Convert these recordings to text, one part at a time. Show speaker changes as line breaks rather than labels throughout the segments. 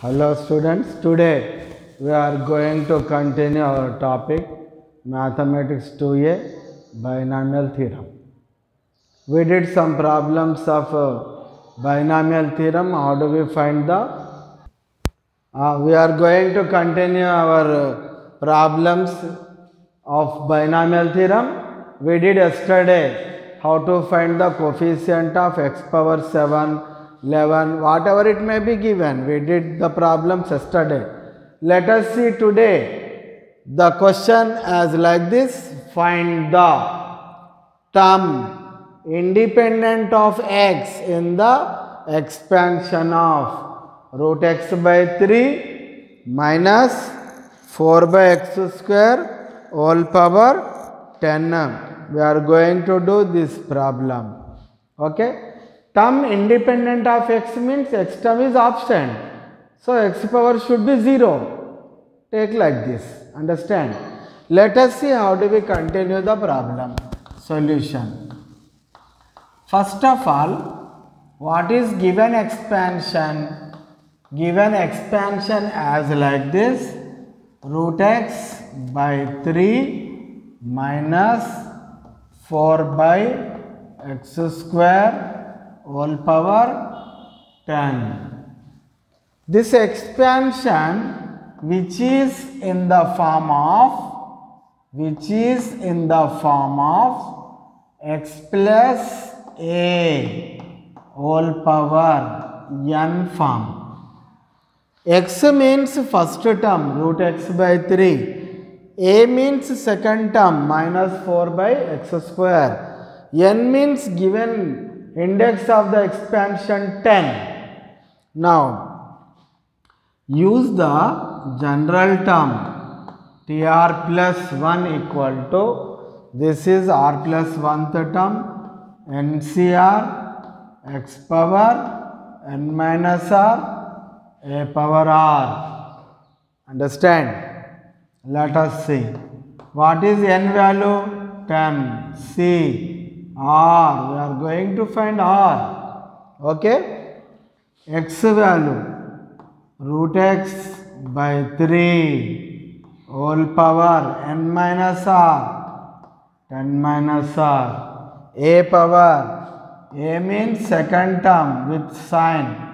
Hello students, today we are going to continue our topic Mathematics 2A Binomial Theorem. We did some problems of binomial theorem. How do we find the? We are going to continue our problems of binomial theorem. We did yesterday how to find the coefficient of x power 7, 11, whatever it may be given. We did the problems yesterday. Let us see today the question as like this: find the term independent of x in the expansion of root x by 3 minus 4 by x square whole power 10. We are going to do this problem. Okay. Term independent of x means x term is absent. So x power should be 0. Take like this. Understand? Let us see how do we continue the problem. Solution. First of all, what is given expansion? Given expansion as like this: root x by 3 minus 4 by x square whole power 10. This expansion which is in the form of x plus a whole power n form. X means first term root x by 3, a means second term minus 4 by x square, n means given index of the expansion 10. Now use the general term tr plus 1 equal to, this is r plus 1th term, ncr x power n minus r a power r. Understand? Let us see. What is n value? 10. C. R. We are going to find r. Okay. X value. Root x by 3 whole power n minus r. 10 minus r. A power. A means second term with sign.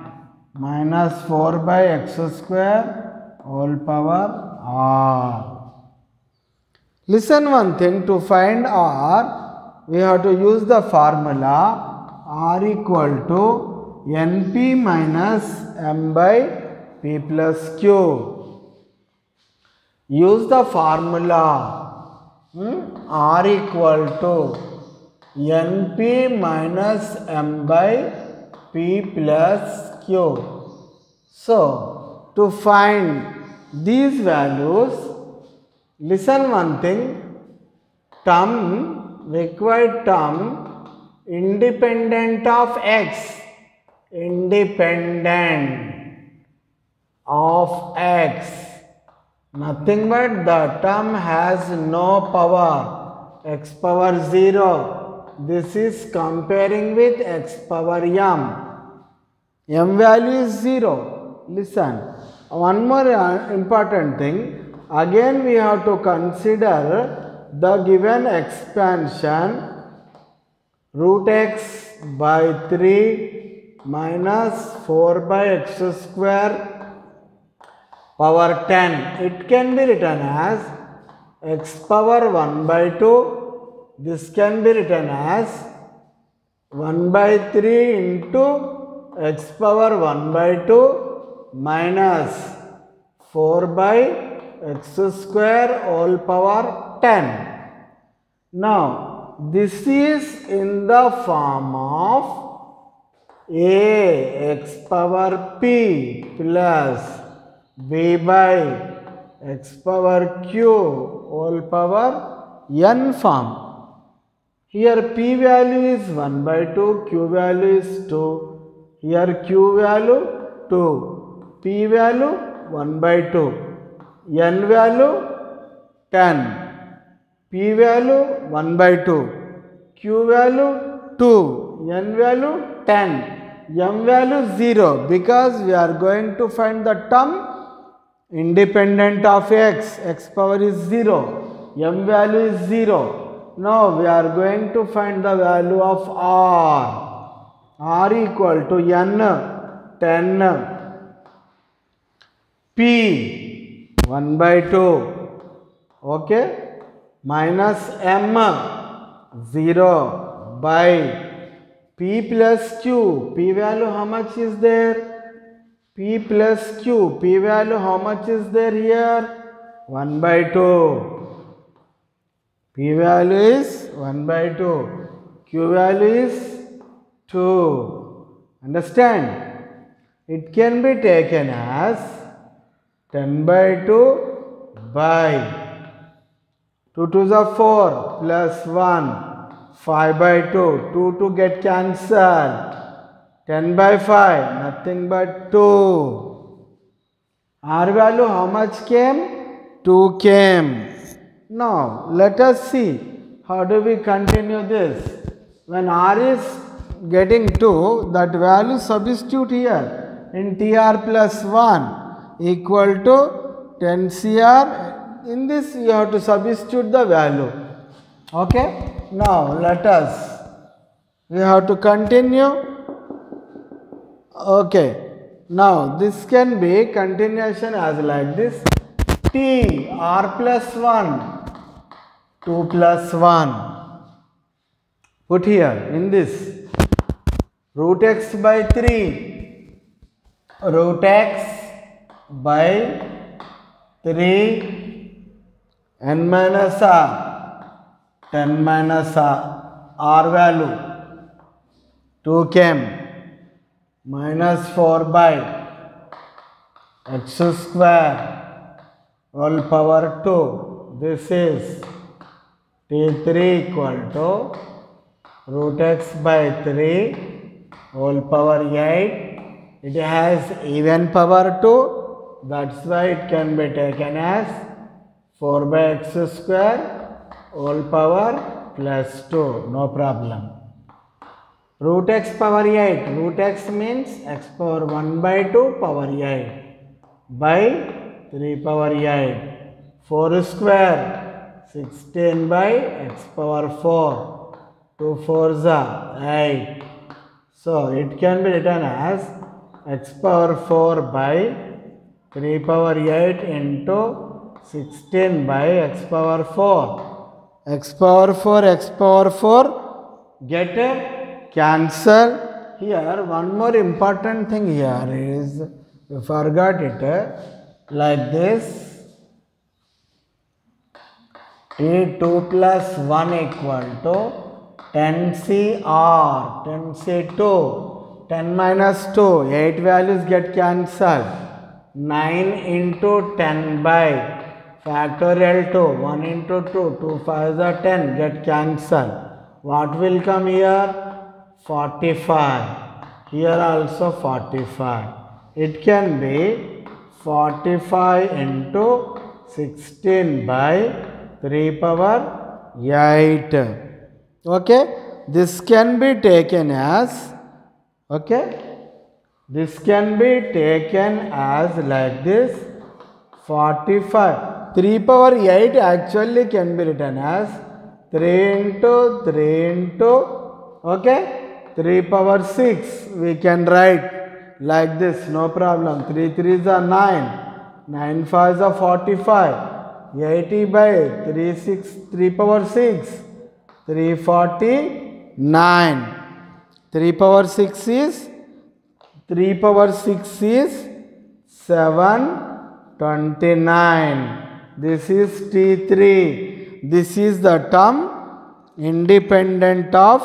Minus 4 by x square whole power r. Listen one thing, to find r, we have to use the formula r equal to np minus m by p plus q. Use the formula r equal to np minus m by p plus q. So, to find these values, listen one thing, required term independent of x, nothing but the term has no power, x power 0. This is comparing with x power m. M value is 0. Listen, one more important thing. Again we have to consider the given expansion root x by 3 minus 4 by x square power 10. It can be written as x power 1 by 2. This can be written as 1 by 3 into x power 1 by 2 minus 4 by x square whole power 10. Now, this is in the form of a x power p plus b by x power q whole power n form. Here p value is 1 by 2, q value is 2. Here q value 2, p value 1 by 2, n value 10, p value 1 by 2, q value 2, n value 10. m value 0 because we are going to find the term independent of x. X power is 0. M value is 0. Now we are going to find the value of r. R equal to n 10 p 1 by 2. Okay, minus m 0 by p plus q. P value how much is there? P plus q. P value how much is there here? 1 by 2. P value is 1 by 2. Q value is 2. Understand? It can be taken as 10 by 2 by 2 2s are 4 plus 1 5 by 2. 2 to get cancelled. 10 by 5 nothing but 2. R value how much came? 2 came. Now let us see how do we continue this. When R is getting 2, that value substitute here in TR plus 1 equal to 10 CR. In this you have to substitute the value. Okay. Now let us, we have to continue. Okay. Now this can be continuation as like this. T r plus 1 2 plus 1. Put here in this root x by 3. Root x by 3 n minus r 10 minus r value 2 came minus 4 by x square whole power 2. This is T3 equal to root x by 3 whole power 8. It has even power 2. That's why it can be taken as 4 by x square whole power plus 2. No problem. Root x power 8. Root x means x power 1 by 2 power 8 by 3 power 8. 4 square 16 by x power 4. 2 4s are 8. So it can be written as x power 4 by 3 power 8 into 16 by x power 4. X power 4, x power 4 get cancel. Here one more important thing here is, we forgot it, like this. T2 plus 1 equal to 10CR, 10C2, 10 minus 2, 8 values get cancelled. 9 into 10 by factorial 2, 1 into 2, 2 5s are 10, get cancelled. What will come here? 45. Here also 45. It can be 45 into 16 by 3 power 8. Okay. This can be taken as, okay. This can be taken as like this. 45. 3 power 8 actually can be written as 3 into 3 into, okay, 3 power 6. We can write like this, no problem. 3 3s are 9. 9 5s are 45. 80 by 3 power 6. 349. 3 power 6 is 3 power 6 is 729. This is T3. This is the term independent of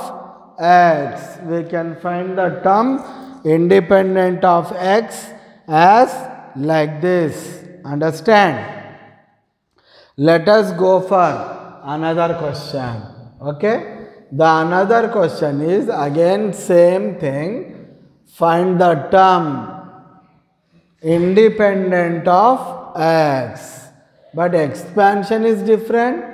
x. We can find the term independent of x as like this. Understand? Let us go for another question. Okay? The another question is again same thing. Find the term independent of x. But expansion is different.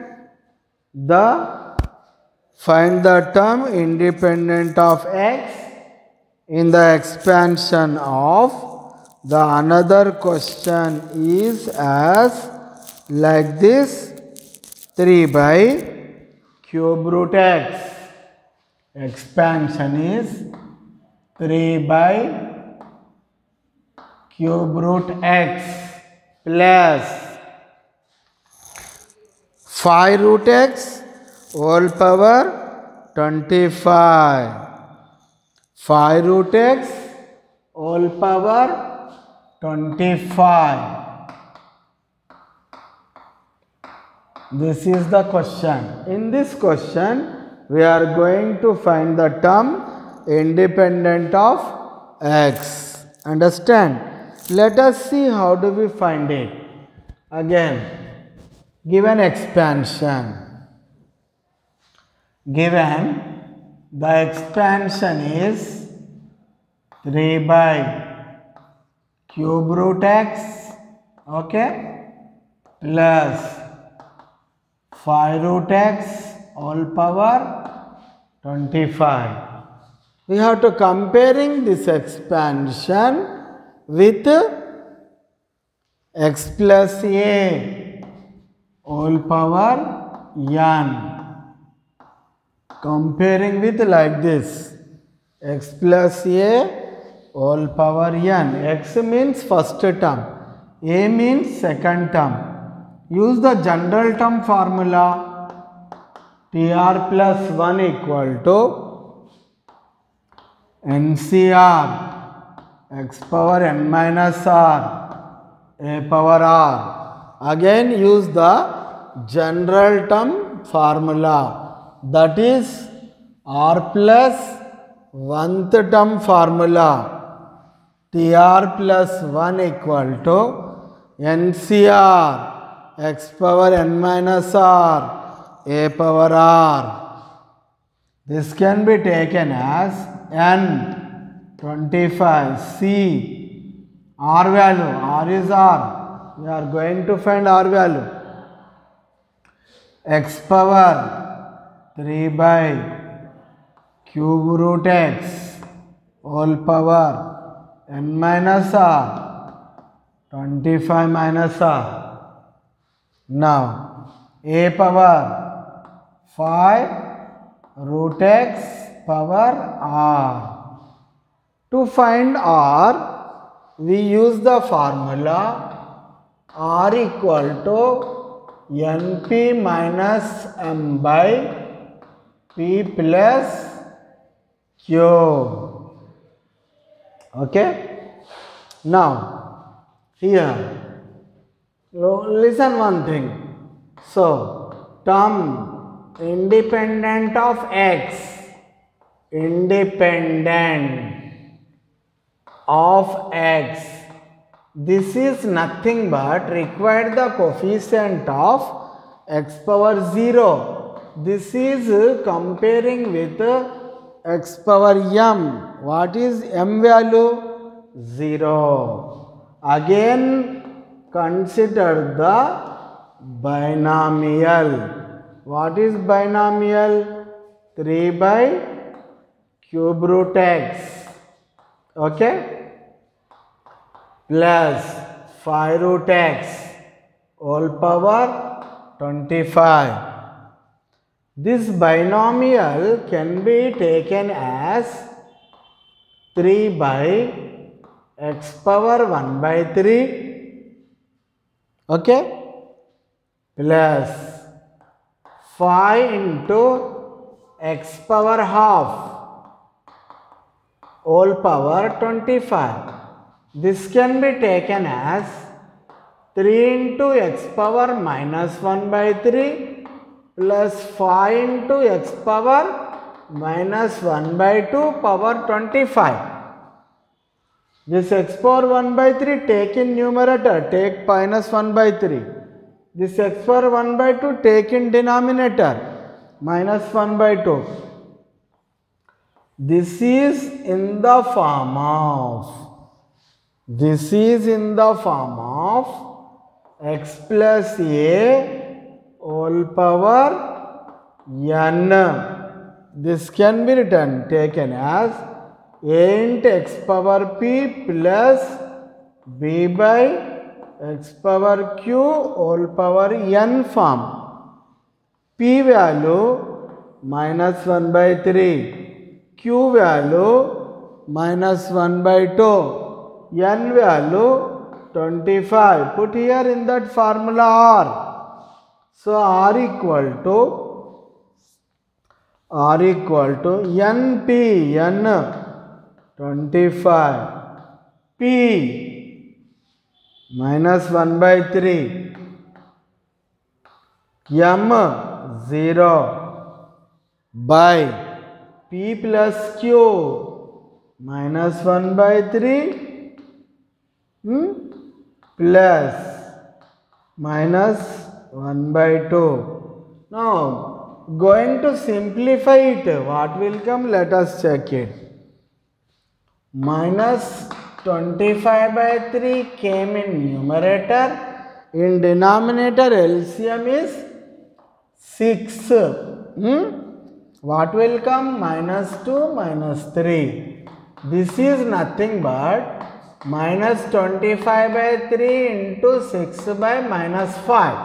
Find the term independent of x in the expansion of the another question is as like this 3 by cube root x. Expansion is 3 by cube root x plus 5 root x whole power 25. 5 root x whole power 25. This is the question. In this question, we are going to find the term independent of x. Understand? Let us see how do we find it. Again, given expansion. Given the expansion is 3 by cube root x, okay, plus 5 root x whole power 25. We have to comparing this expansion with x plus a whole power n. Comparing with like this, x plus a whole power n. X means first term, a means second term. Use the general term formula. TR plus 1 equal to NCR x power n minus r a power r. Again use the general term formula, that is r plus 1th term formula. TR plus 1 equal to NCR x power n minus r a power r. This can be taken as n 25. C r value, r is r. We are going to find r value. X power 3 by cube root x whole power n minus r 25 minus r. Now a power 5 root x power r. To find r, we use the formula r equal to np minus m by p plus q. Okay. Now, here, listen one thing. So, term independent of x, independent of x, this is nothing but required the coefficient of x power 0. This is comparing with x power m. What is m value? 0. Again consider the binomial. What is binomial? 3 by cube root x, okay, plus 5 root x whole power 25. This binomial can be taken as 3 by x power 1 by 3, okay, plus 5 into x power half whole power 25. This can be taken as 3 into x power minus 1 by 3 plus 5 into x power minus 1 by 2 power 25. This x power 1 by 3 take in numerator, take minus 1 by 3. This x power 1 by 2 take in denominator, minus 1 by 2. This is in the form of x plus a whole power n. This can be written, taken as a into x power p plus b by x power q whole power n form. P value minus 1 by 3, q value minus 1 by 2, n value 25. Put here in that formula r. So r equal to np, n 25, p minus 1 by 3, m 0 by p plus q minus 1 by 3 plus minus 1 by 2. Now going to simplify it. What will come? Let us check it. Minus 25 by 3 came in numerator. In denominator LCM is 6. What will come? Minus 2 minus 3. This is nothing but minus 25 by 3 into 6 by minus 5.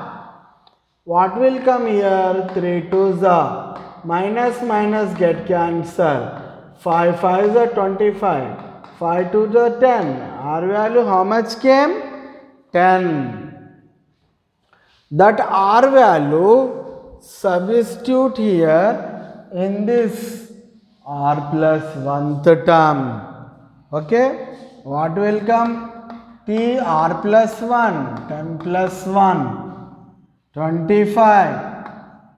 What will come here? 3 2s are minus minus get cancel. 5 5s are 25. 5 2s are 10. R value how much came? 10. That R value substitute here in this r plus 1th term. Okay. What will come? P r plus 1, 10 plus 1, 25,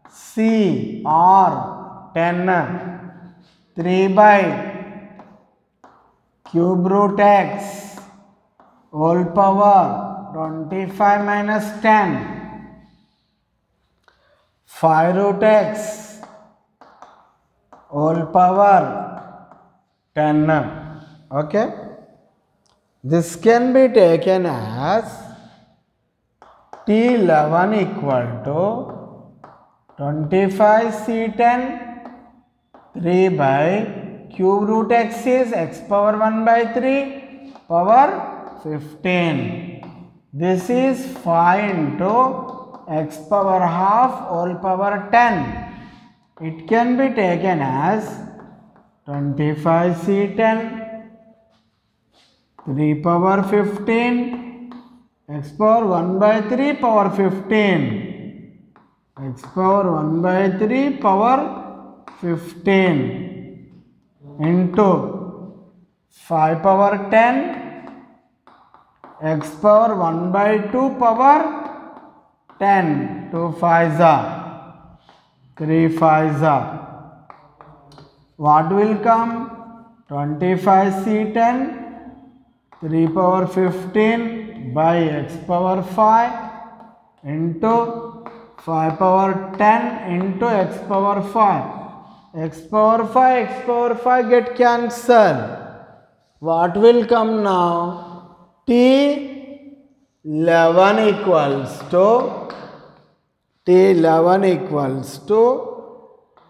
C r 10, 3 by cube root x whole power 25 minus 10, 5 root x whole power 10. Okay. This can be taken as T11 equal to 25 C10 3 by cube root x is x power 1 by 3 power 15. This is 5 into x power half whole power 10. It can be taken as 25 C10 3 power 15 x power 1 by 3 power 15 x power 1 by 3 power 15 into 5 power 10 x power 1 by 2 power 10. 2 5s are 3 5s are. What will come? 25 C10 3 power 15 by x power 5 into 5 power 10 into x power 5. X power 5 get cancelled. What will come now? T11 equals to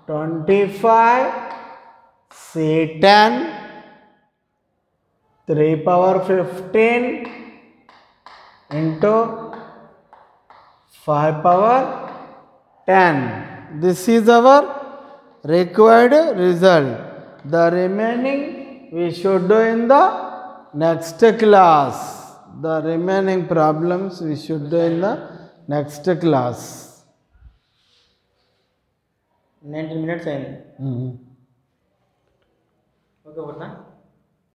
25 C10 3 power 15 into 5 power 10. This is our required result. The remaining we should do in the next class. The remaining problems we should do in the next class.
19 minutes. Okay, what now?